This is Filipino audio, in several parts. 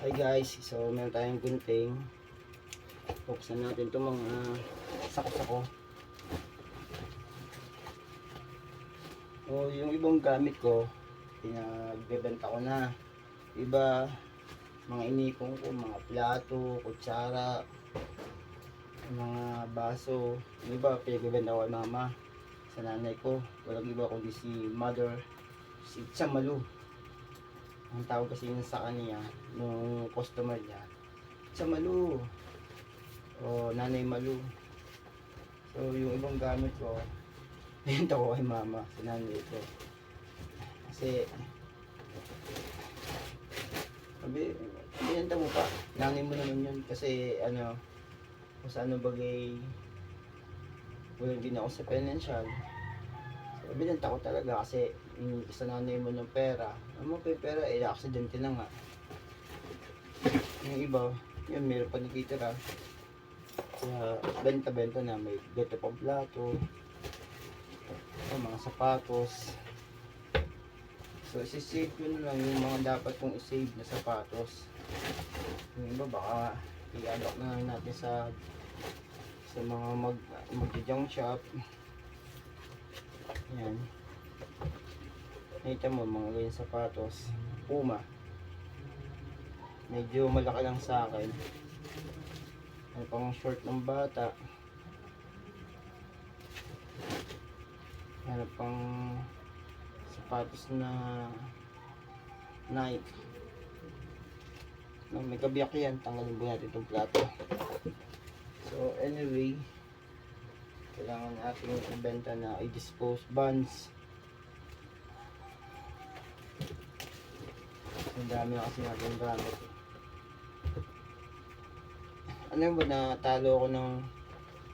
Hi guys, so meron tayong gunting. Buksan natin itong mga sako-sako. O yung ibang gamit ko, pinagbebenta ko na. Iba, mga inipon ko, mga plato, kutsara, mga baso. Yung iba, pinagbebenta ko kay mama, sa nanay ko. Walang iba kundi si mother, si Chamalu. Ang tawag kasi yun sa kanya, nung customer niya, Chamalu o Nanay Malu. So yung ibang gamit ko, binenta ko kay mama, sa nanay ko. Kasi sabi, binenta mo pa, nanay mo naman yun. Kasi ano, kung sa ano bagay, walang din ako sa financial. So binenta ko talaga kasi sa nanay mo ng pera. Ano mo pa yung pera, aksidente na nga. Yung iba, yun meron pa nakitira. Kaya benta-benta na, may gato pang plato, mga sapatos. So isi-save ko na lang yung mga dapat kong i-save na sapatos. Yung iba baka i-unlock na lang natin sa mga mag-junk shop. Yan. Nakita mo mga ganyan sapatos, Puma. Medyo malaki lang sa akin. Ano pang short ng bata. Ano pang sapatos na Nike. No, may kabiyak yan. Tanggalin po natin itong plato. So anyway, kailangan natin ibenta na i-dispose buns. Ang dami na kasi natin gamit. Ano ba, natalo ako ng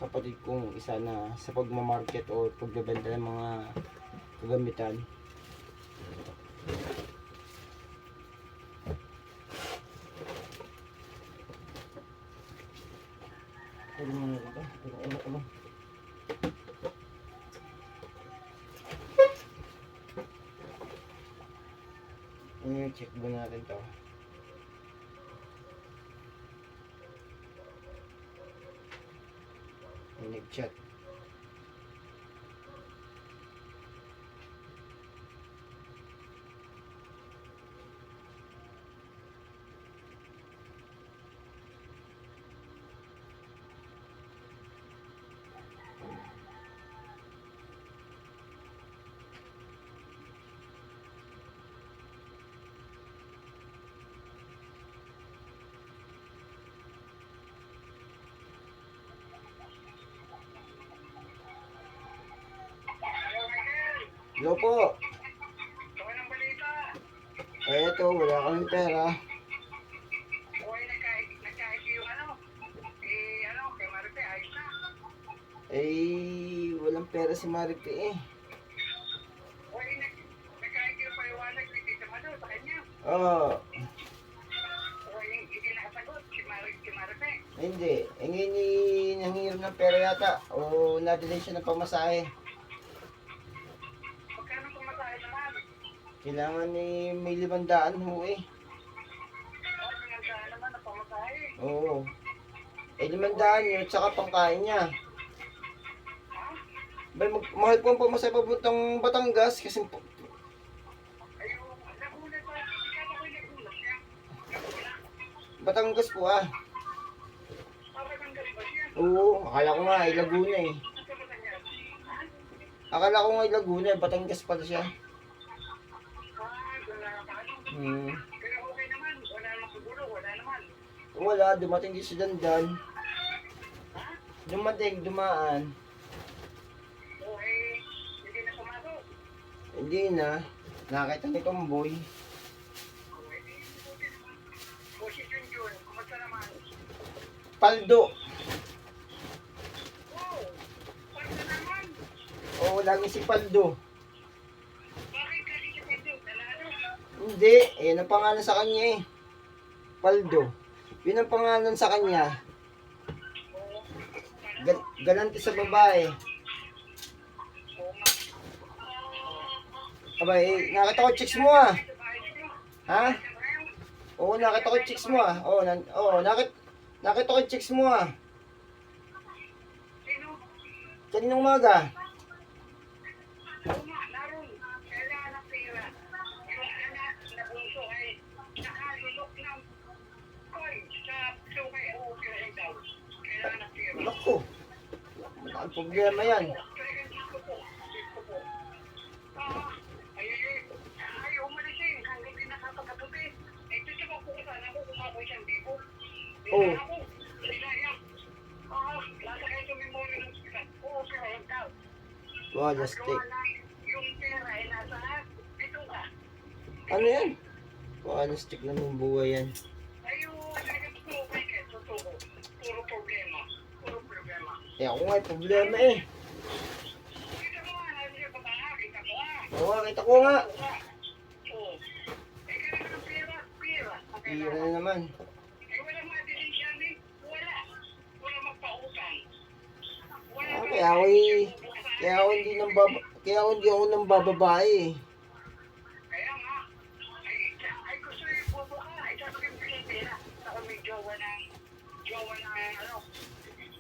kapatid kong isa na sa pagmamarket o pagbebenta ng mga kagamitan. Ano mo na ito? Ano? Check ba natin to? May nag-chat. Hello po. Eto, wala kaming pera. Walang pera si Maripe eh. Oo. Hindi. Ngayon nangihiram ng pera yata. O nadelay siya ng pamasahe. Kailangan may 500 ho eh. Oo. 500 yun, tsaka pangkain niya. Mahal po ang pamasahe papuntang Batangas kasi Batangas po ah. Oo, akala ko nga ay Laguna eh. Akala ko nga ay Laguna, Batangas pala siya. Wala, dumating din si Dandan. Dumaan. Hindi na. Nakakita ni Tomboy. Paldo. Oo, lagi si Paldo. Hindi, yan ang pangalan sa kanya eh. Paldo. Yun ang pangalan sa kanya. Galante sa babae. Abay, nakita ko chicks mo ah. Ha? Oo, nakita ko yung chicks mo ah. Oo, nakita ko yung chicks mo ah. Sino? Kaninang umaga? Oo nga, naroon. Kailangan ng pera. Yung anak na bunso ay nakalulok ng coin sa sungay o pirahin daw. Kailangan ng pera. Naku, malaking problema yan. Talagang dito po. Dito po. Ay, umalis eh. Hanggang di nakakapatuti. Eh, gusto ko po sana ako kumakoy siyang bibo. Oo. Ako, sinayang. Nasa kayo tumimuli ng hospital. Oo, pirahin daw. Wow, just take. Yung pera ay nasa dito ka. Ano yan? Wow, stick na ng buhay yan. Ayaw, talagang totoo kay Ken. Totoo. Puro problema. Puro problema. Eh ako nga, problema eh. Kita mo nga, hindi ka ba? Kita mo nga. Oo, kita ko nga. Oo. Eh, kailangan ng pera. Pera. Tira na naman. Eh, walang madiling siya ni. Wala. Wala magpautang. Wala Ah, kang kaya ako hindi ako nang bababae eh. Kaya nga, ay gusto yung bobo ka. Ay sabi ko yung Pilipina. Ako may jowa ng ano,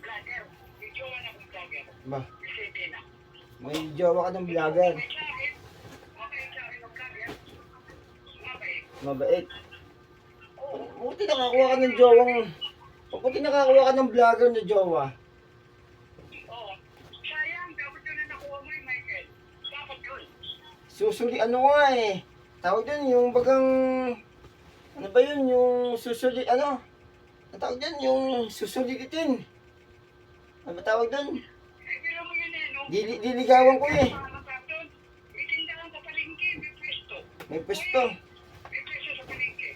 vlogger. May jowa ng vlogger. Ba, Pilipina. may jowa ka ng vlogger. May sa akin. Okay sa akin ng vlogger. Okay. Mabait. Oo. Buti nakakuha ka ng jowang... Buti nakakuha ka ng vlogger na jowa. Oo. Sayang, dapat yun na nakuha mo yung Michael. Dapat yun. Susuli, ano nga eh. Tawag dun, yung bagang... Ano ba yun, yung susuli, ano? Ang tawag dun, yung susulitin. Ano ba tawag dun? Eh, pero mo yun eh, no? Diligawan ko eh. Paano pa doon? Itindahan sa palengke, may pwesto. May pwesto. May pwesto sa palengke.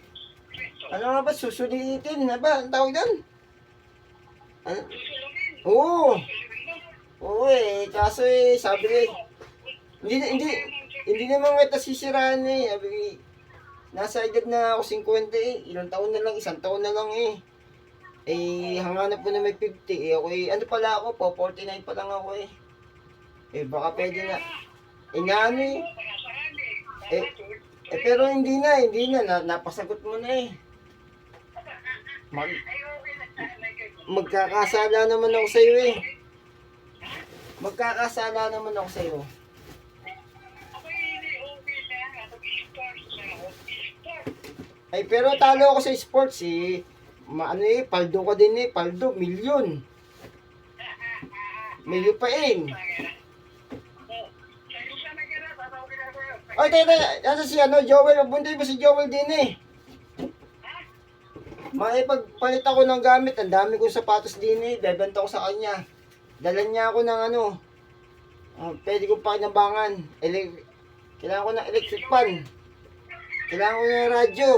Pwesto. Ano nga ba, susulitin? Ano ba, ang tawag dun? Ano? Susulungin. Oo. Susulungin mo. Oo eh, kaso eh, sabi eh, hindi naman kita sisiraan eh. Sabi eh, nasa edad na ako 50 eh. Ilang taon na lang, isang taon na lang eh. Eh, hanganap ko na may 50 eh. Ako eh, ano pala ako po, 49 pa lang ako eh. Eh, baka pwede na. Eh, naano eh. Pero hindi na, napasagot mo na eh. Magkakasala naman ako sa'yo eh. Magkakasala naman ako sa'yo. Ay, pero talo ako sa sports eh. Ano eh, paldo ka din eh. Paldo, milyon. Milyon pa eh. Ay, tayo, nasa si ano, Joel. Buntoy mo si Joel din eh. Maipagpalit ako ng gamit. Ang dami kong sapatos din eh. Bebenta ko sa kanya. Dalan niya ako ng ano. Pwede kong pakinabangan. Kailangan ko ng electric fan. Kailangan ko ng radyo.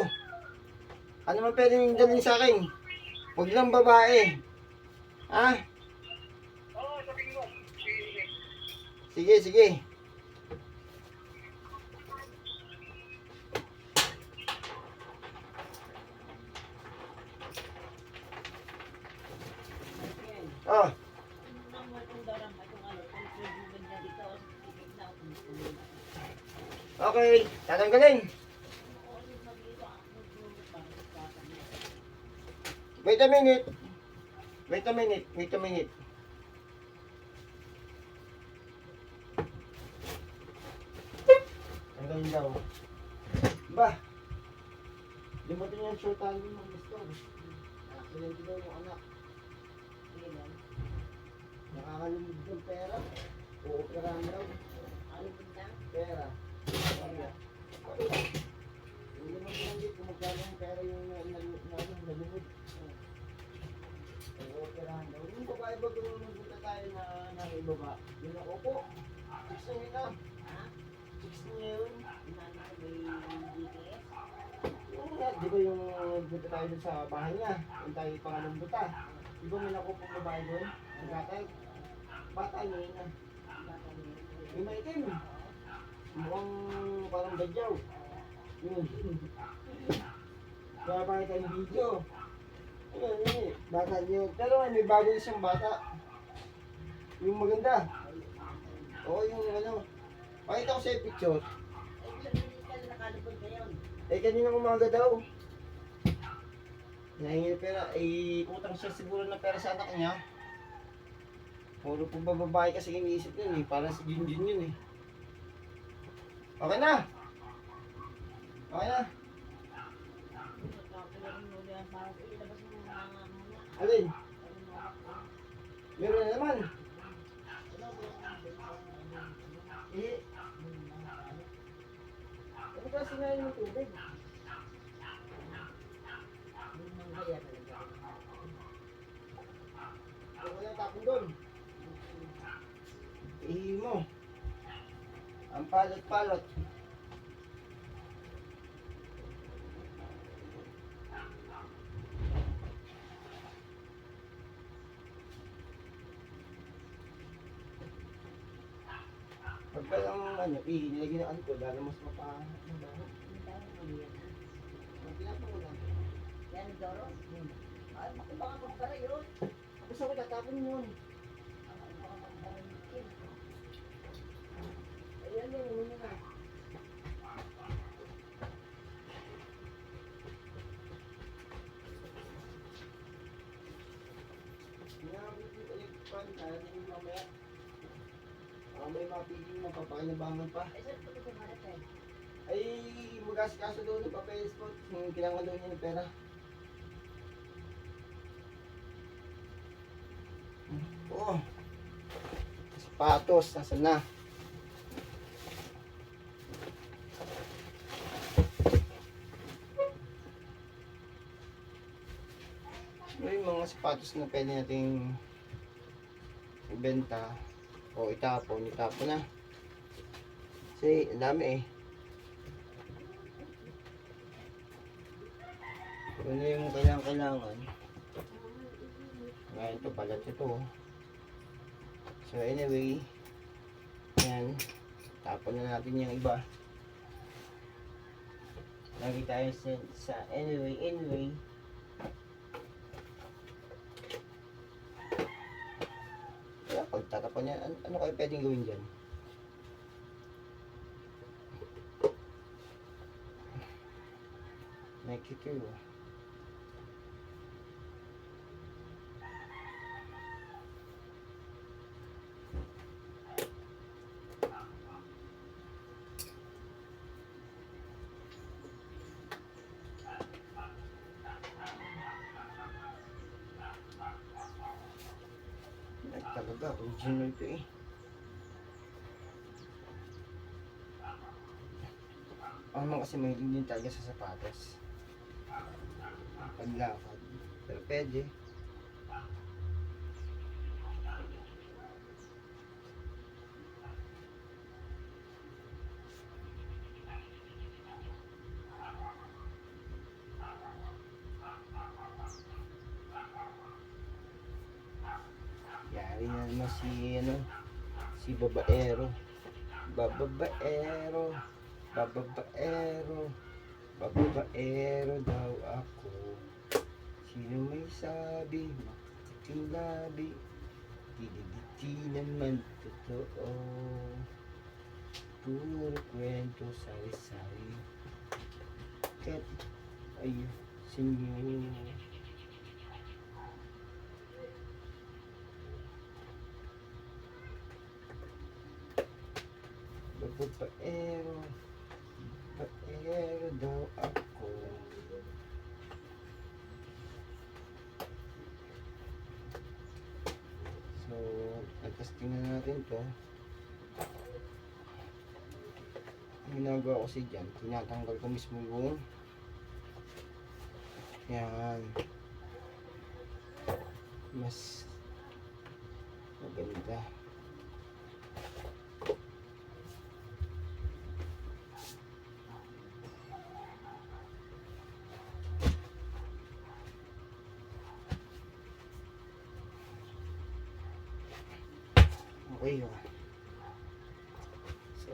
Ano man pwede nyung dalhin sa akin? Huwag lang babae. Ha? Sige, sige. Oh. Okay, tatanggalin. Wait a minute. Wait a minute. Wait a minute. Tanggalin daw. Ba? Dumating yung shortan mo ng gusto. Accident daw yung anak. Nakakalumid ng pera. Uoperahan daw. Ano ba? Pera. Hindi mo pinanggit kung magkano yung pera yung nalumid. Uoperahan daw. Yung babae ba gumunta tayo na ibaba? Yun ako po. Chicks na yun ah. Chicks niya yun. Yung nga, di ba yung punta tayo dun sa bahay niya? Yung tayo pangalong buta. Di ba may nakupo babae doon? Nagkatay. Bata niya yun ah. Yung maitim. Mukhang parang badyaw. Yun. Kaya pakita yung video. Ayun, yun eh. Bata niyo. Pero may bago na siyang bata. Yung maganda. Oo, yung ano. Pakita ko sa picture. Eh, kanina umaga daw. Hinahingi ng pera, utang siya siguro na pera sa anak niya. Puro po bababae kasi iniisip yun eh, parang si Junjun yun eh. Okay na! Okay na! Alin? Meron na naman. Eh, ano ba sinayin ng tubig? Huwag lang tapon doon. Ihi mo. Ang palot-palot. Pagka lang nilagyan ng alcohol, lalo mas mapahabaho. Ang pinapa mo lang. Yan, Doro. Ay, baka magpara yun. Tapos ako tatapon yun. Baka magpara yun. Ayan yun, muna na. Hinabot yung electron, kaya na yung mamaya. May mapigil na papakinabangan pa. Ay, saan ito kumalat eh? Ay, mag-asikaso doon ng papeles po. Kailangan daw niya ng pera. Oo. Sapatos, nasa na? May mga sapatos na pwede nating ibenta o itapon na. Kasi ang dami eh. Ano yung kailangan. Ngayon ito, balat ito. So anyway, yan. Tapon na natin yung iba. Lagi tayo sa anyway. Kaya pagtatapon yan, ano kayo pwedeng gawin dyan? Nakikitiw. Ay talaga, original ito eh. Ako naman kasi mahilig din talaga sa sapatos. Paglakad. Pero pwede. Yari na naman si babaero. Babaero daw ako. Sino may sabi, makiting labi, di naman totoo. Puro kwento, sari-sari. Kat, sinyo. Babaero daw ako. So, testing na natin to. Ang ginagawa ko kasi dyan, tinatanggal ko mismo yung yan. Mas maganda. Okay, so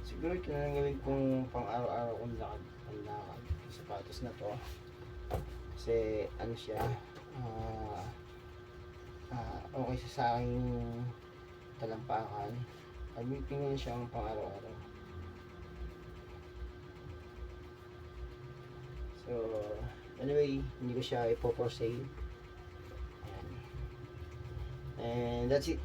siguro ito na lang gawin kong pang araw-araw kong lakad yung sapatos na to kasi ano siya okay siya sa aking talampakan. Gamitin ko na siyang pang araw-araw. So, anyway, hindi ko siya ipo for sale. Ayan. And that's it.